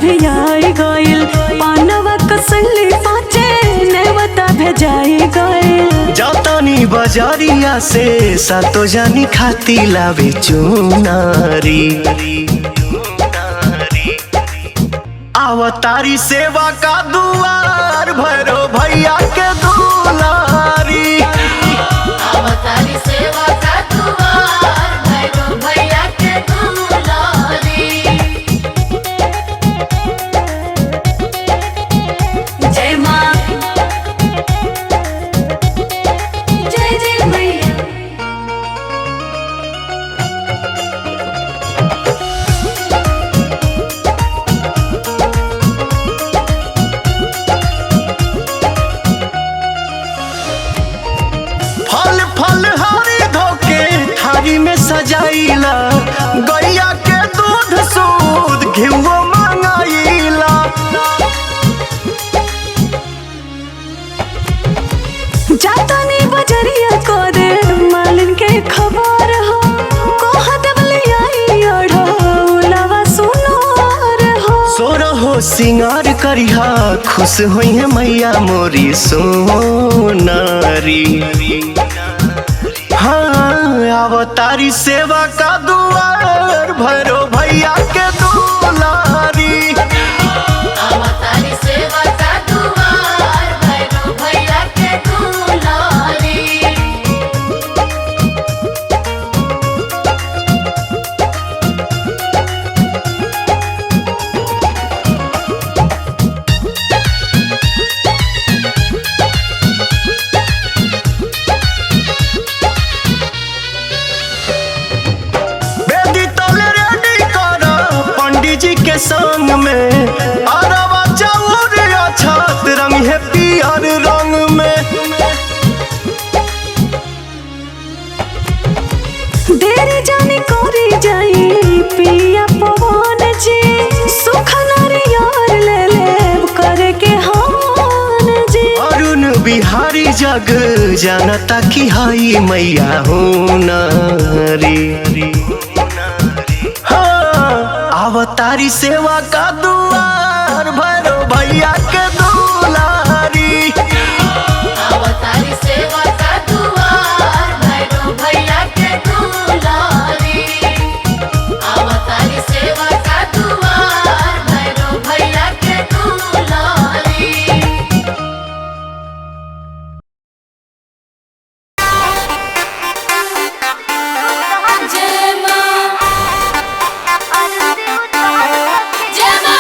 सधियाई गइल पानवा कसली पाचे नेवता भेजाई गइल। जातानी बजारिया से सातो जानी खाती लावे चुनारी। आवतारी सेवा का दुआर भैरो भैया के दुलारी। आवतारी सेवा का दुआर भैरो भैया के दुलारी। जय माँ जय जय मैया। फल फल हरी धोके थारी में सजाइला। गैया के दूध सूद घिउओ मंगाइला। जातानी बजरिया करे मालिन के खबर हो कोहा दबलियाई ओढ़ो उलावा सुनोर हो। सोरहो सिंगार करिहा खुश होई है मैया मोरी सोनारी। हाँ आवतारी सेवा का दुआर भैरो भैया के दुलारी। आवतारी सेवा का दुआर भैरो भैया के दुलारी। बेदी तले रेडी करा पंडित जी के संग में। अरवा चाउर अछत रंग है पियर रंग में। देरी जानी कोरी जाई पिया पवन जी सुख नारियर ले लेब करे के हान जी। अरुण बिहारी जग जानता की हाई मैया हो नारी। हाँ आवतारी सेवा का दुआर भैरो भैया के दुलारी। आवतारी सेवा का दुआर भैरो भैया के दुलारी। आवतारी सेवा का दुआर भैरो भैया के दुलारी। जय माँ जय माँ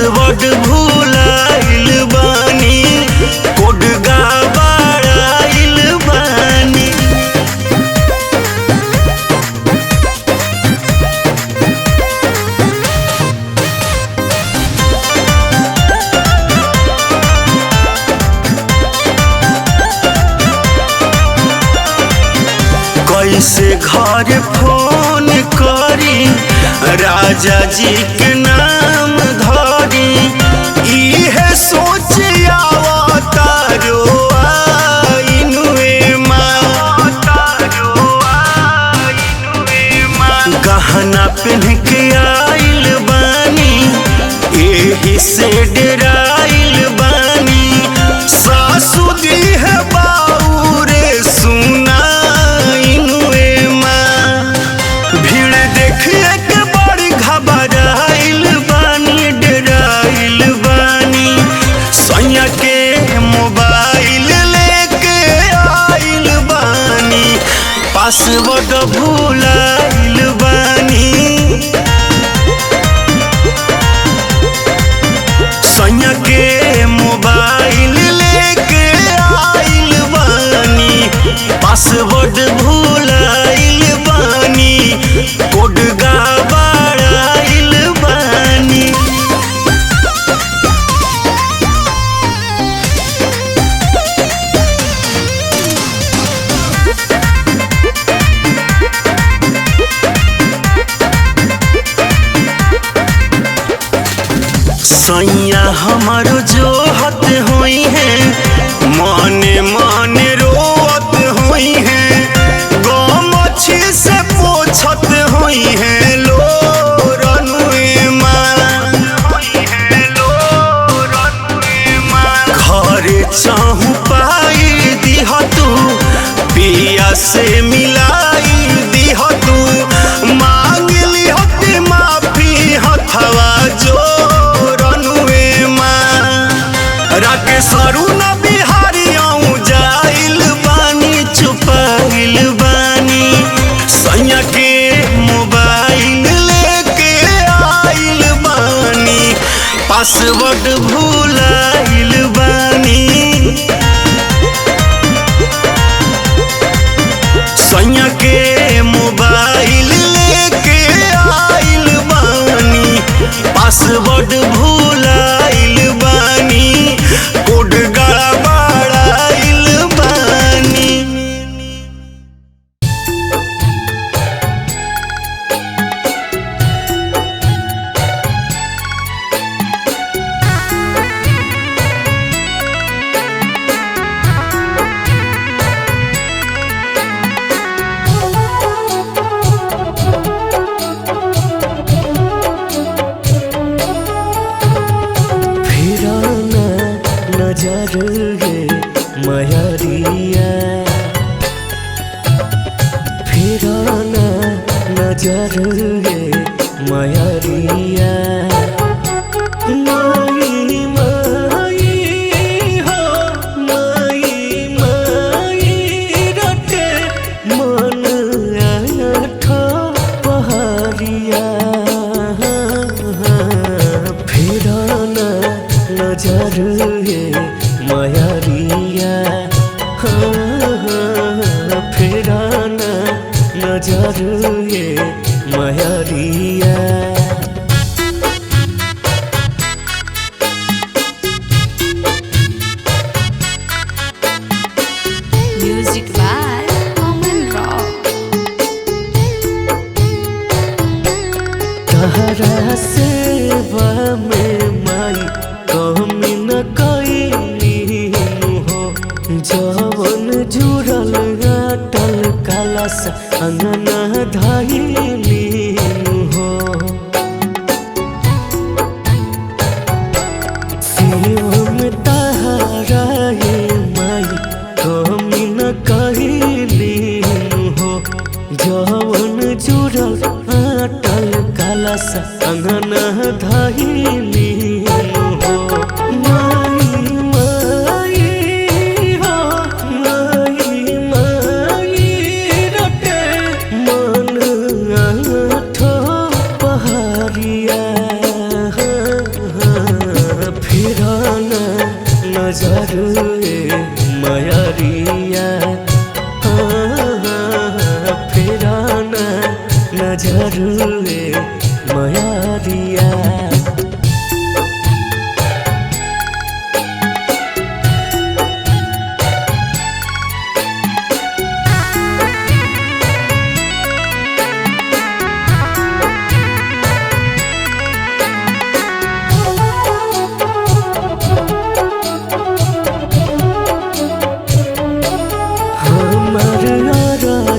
पासवर्ड भूलाइल बानी कोड गड़बड़ाइल बानी। कैसे घर फोन करी राजा जी के नाम धरी इहे सोच आवता रोआइनुए माँ। गहना पहन के आइल बानी एही से डराइल बानी सासु दी है बाउरे सुना पासवर्ड भूलाइल बानी सैया के मोबाइल लेके आइल बानी। पासवर्ड भूलाइल बानी कोड गड़बड़ाइल बानी। सैया हमारो जोहत हुई है माने माने रोत हुई है गमछी से पोछत हुई है लोरनुए माँ। घरे चाहू पाई दिह तू पिया से मिलाई दिह तू मांग लिहती माफी हथवा जो राकेश अरुण बिहारी आऊं जाइल बानी छुपाइल बानी सैया के मोबाइल लेके आइल बानी। पासवर्ड भूलाइल बानी सैया के मोबाइल लेके आइल बानी। पासवर्ड भूलाइल बानी कोड गड़बड़ाइल बानी। नजर गे मयरिया फिराना नजर गे मयरिया माई माई हो माई माई रटे मन आठ पहाड़िया फिराना नजर गे मयरिया फिराना नजर गे मयरिया। Music by Aman Rock. तहरा सेवा में माई कमी न कईली हो जवन जुड़ल अटल कलश अंगना धइली हो शिव में तहरा ये माई कमी न कईली हो जवन जुड़ल अटल कलश अंगना धइली हो माई माई हो माई माई रटे नजर मयरिया फेराना नजर मयरिया।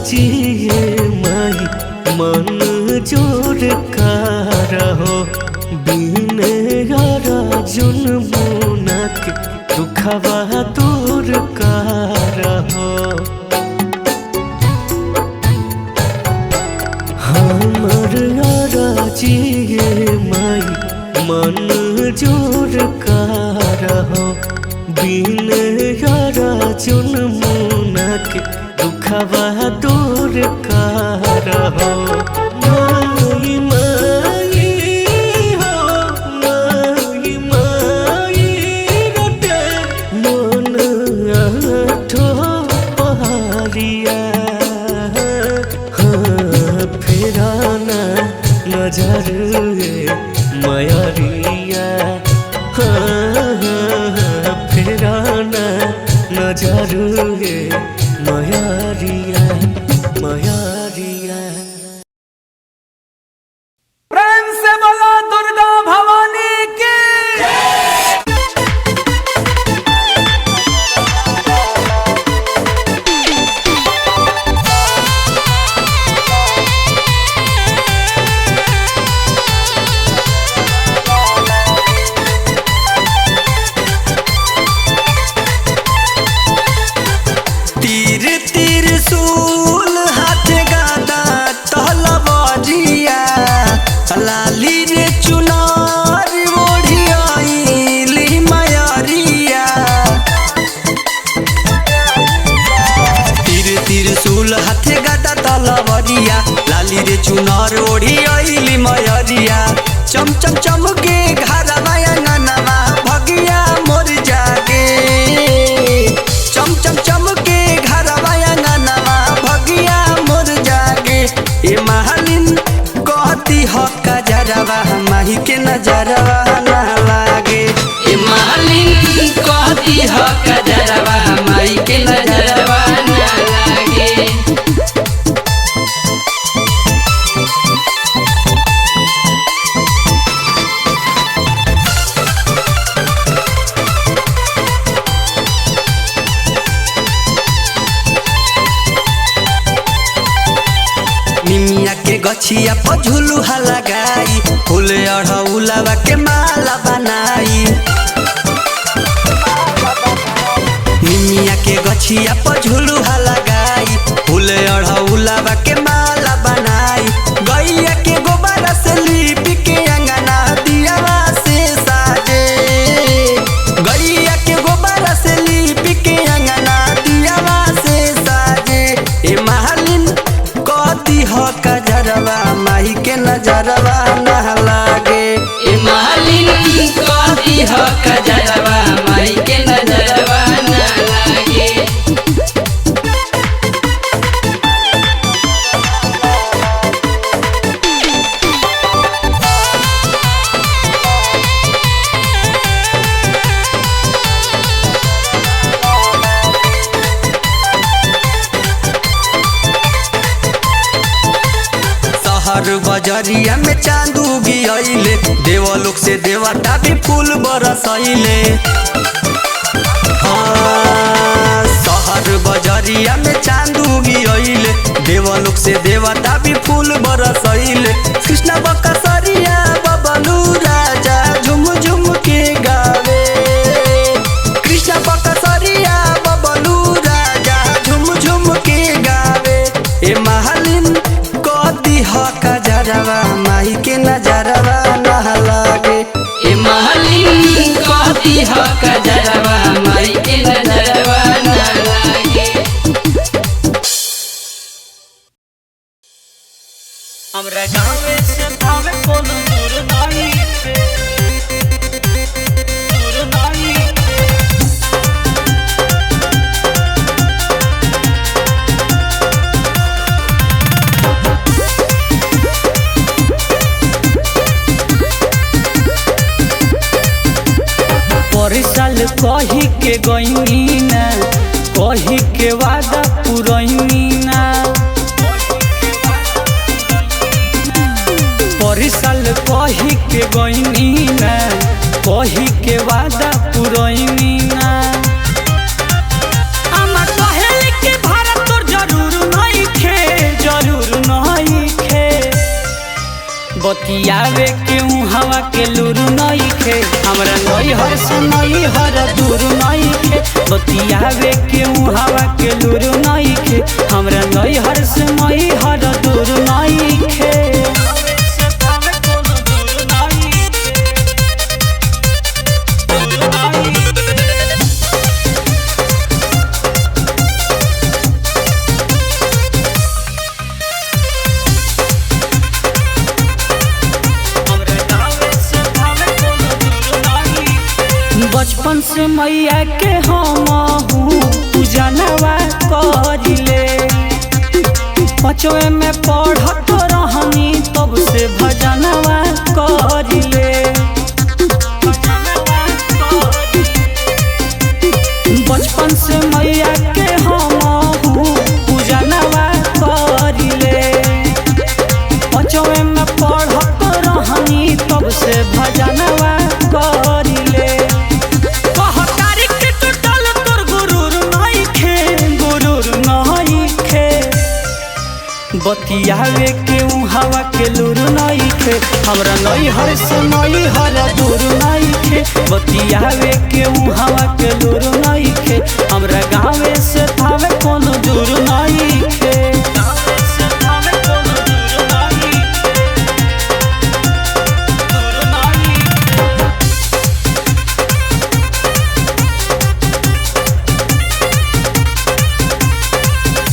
जिए माई मन जोर रहो बिने जुन मुनक दुखवा दूर रहो। हमर जिए माई मन जोर रहो बिने जुन मुनक दुखवा दूर रहो। माई माई हो माई माई रोटे मन आठो पहाड़िया फेराना नजर मयरिया फेराना नजर मयरिया मयरिया। प्रेम से बोलो दुर्गा भवानी की। तीर तीर सूल हाथ गादा तलवारिया लाली रे चुनार ओढ़ी आइली मयरिया। तीर तीर सूल हाथ गादा तलवारिया लाली रे चुनार ओढ़ी आइली मयरिया। चम चम चम के घरवा अंगनवा भगिया मोर जागे। चम चम चम के घरवा अंगनवा भगिया मोर जागे। ए महलिन कहती ह कजरवा माही के नजरवा ना लागे। ए महलिन कहती ह कजरवा माई के नजरवा ना लागे। निमिया के गछिया पर झुलुहा लगाई फूल अढ़ौलवा के माला बनाई। निमिया के गछिया पर झुलुहा लगाई फूल अढ़ौलवा के माला बनाई। गैया के गोबर से लीप के अंगना दियावा से साजे। गैया के गोबर से लीप के अंगना दियावा से साजे। ए महलिन कहती ह कजरवा माही के नजरवा ना लागे। ए महलिन कहती ह कजरवा माई के नजरवा ना लागे। शहर बजरिया में चांदू गियले देवलोक से देवता भी फूल बरसैले। शहर बजरिया में चांदू गियले देवलोक से देवता भी फूल बरसैले। कृष्ण बकसरिया बबलू राजा झुम झुम के गावे। कृष्ण बकसरिया बबलू राजा झुम झुम के गावे। ए महलिन कहती ह कजरवा माही के नजरवा ना लागे। ए महलिन कहती ह कजरवा माई के नजरवा ना लागे। हमरा गाँव से कही के गईनी ना, कही के वादा पुरैनी ना। परिसाल कही के गईनी ना, कही के वादा पुरैनी ना। अमा कहेली के भारत तोर जरूर नहीं खे, जरूर नहीं खे। बतियावे के हवा के लूरू नहीं खे, हमरा नई हर से नई हर दूर नहीं खे। बतियावे के हवा के लूरू नहीं खे, हमरा नई हर से नई हर दूर नहीं खे। बचपन से मैया के हम पूजनवा करिले, पाँचवे में पढ़त रहनी तब से भजनवा करिले। बचपन से मैया के हम पूजनवा करिले, पाँचवे में पढ़त रहनी तब से भजनवा करिले। बतियावे के हवा के लूरू नहीं खे, हमरा नई हर से नई हर दूर नहीं खे। बतियावे के हवा के लूरू नहीं खे, हमरा गाँवे से थावे कोनो दूर नहीं खे।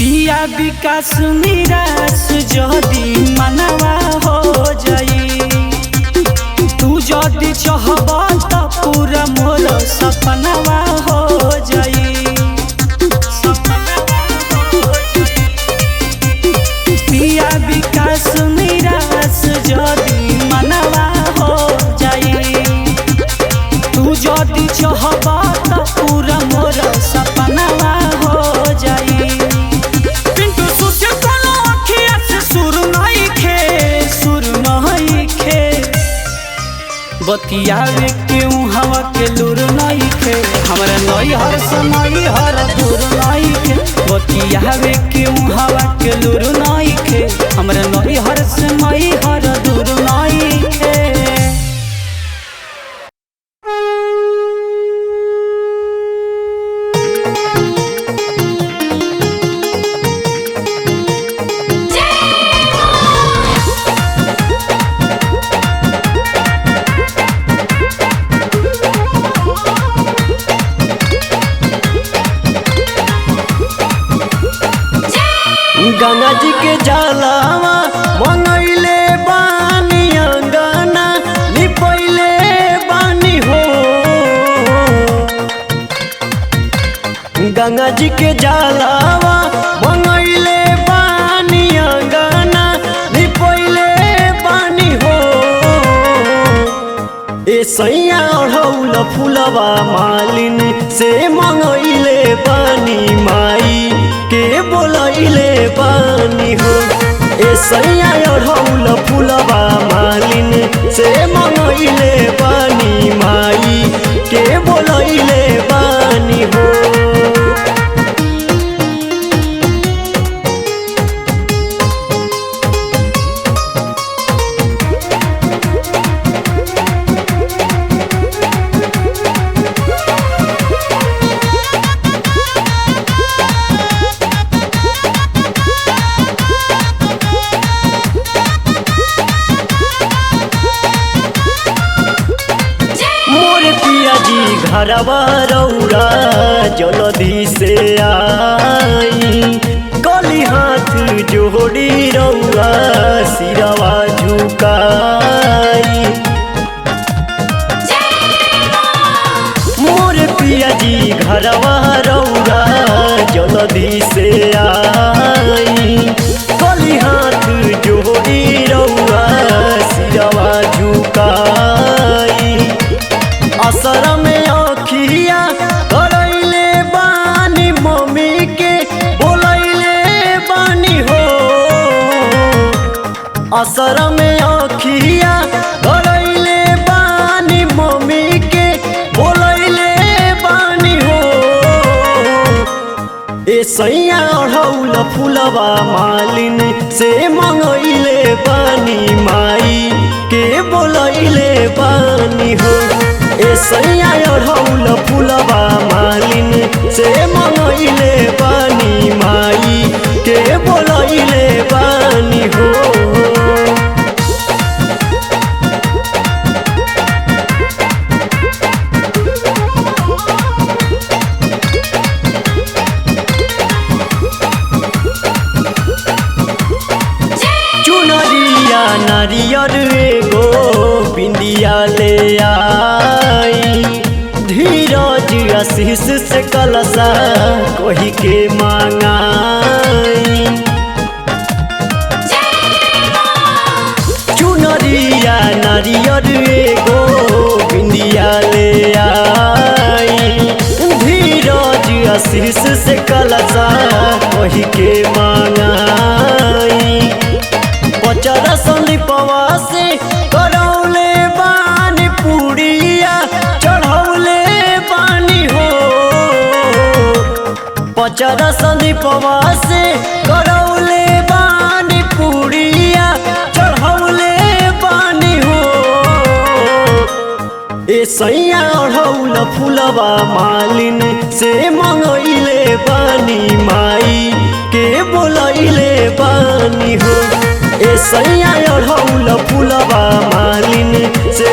पिया विकास निराश जदि मनवा हो जाई, तू जदि चाहबा त पूरा मोर सपनवा हो जाई। पिया विकास निराश जदि मनवा हो जाई, तू जदि चाहबा त पूरा मोर सपनवा हो जाई। बतियावे के हवा के लूरू नहीं खे, हमरा नई हर से नई हर दूर नहीं खे। बतियावे के हवा के लूरू नहीं खे, हमरा नई हर से नई हर दूर नहीं खे। गंगा जी के जलावा मंगैले बानी, अंगना लिपैले बानी हो। गंगा जी के जलावा मंगैले बानी, अंगना लिपैले बानी हो। ए सैया अढ़ौल फुलवा मालिन से मंगैले बानी, माई के बोलैले बानी हो। ए सैया अढ़ौल फुलवा मालिन से मंगैले बानी, माई के बोलैले बानी हो। घरवा रौरा जल्दी से आई, गली हाथ जोड़ी रौरा सिरवा झुकाई। मोर पिया जी घरवा रौरा जल्दी से आई, गली हाथ जोड़ी रौरा सिरवा झुकाई। असर में अखिया असर में अखिया गड़ैले बानी मम्मी के बोलैले बानी हो ए सैया अढ़ौल फुलवा मालिन से मंगैले बानी माई के बोलैले बानी हो ए सैया अढ़ौल फुलवा मालिन से मंगैले बानी माई के बोलैले बानी हो। चुनरिया नारियर एगो बिंदिया ले आई धीरज आशीष से कलसा कोही के मांगाई चुनरिया नारियर एगो बिंदिया ले आई धीरज आशीष से कलसा कोही के मांगाई पचरा संदीपवा से करौले बानी पुड़िया चढ़ौले बानी हो पचरा संदीपवा से करौले बानी पुड़िया चढ़ौले बानी हो ए सैया अढ़ौल फुलवा मालिन से मंगैले बानी माई के बोलैले बानी हो ए सैया अढ़ौल फुलवा मालिन से